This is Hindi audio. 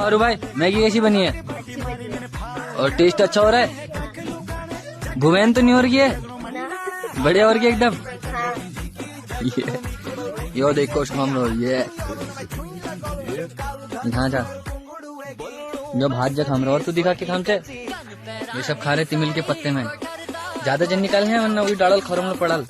और भाई मैगी कैसी बनी है? अच्छी बनी है। और टेस्ट अच्छा हो रहा है? भुवेन तो नहीं हो रही है? ना? बढ़िया हो रही है एकदम। हाँ। यो देखो हम लोग ये यहाँ जा जो भात जा खाम रहा और तू दिखा के खाम चे ये सब खा रहे तिमिल के पत्ते में ज्यादा जन निकाले हैं वरना वही डाड़ल खरम पड़ल।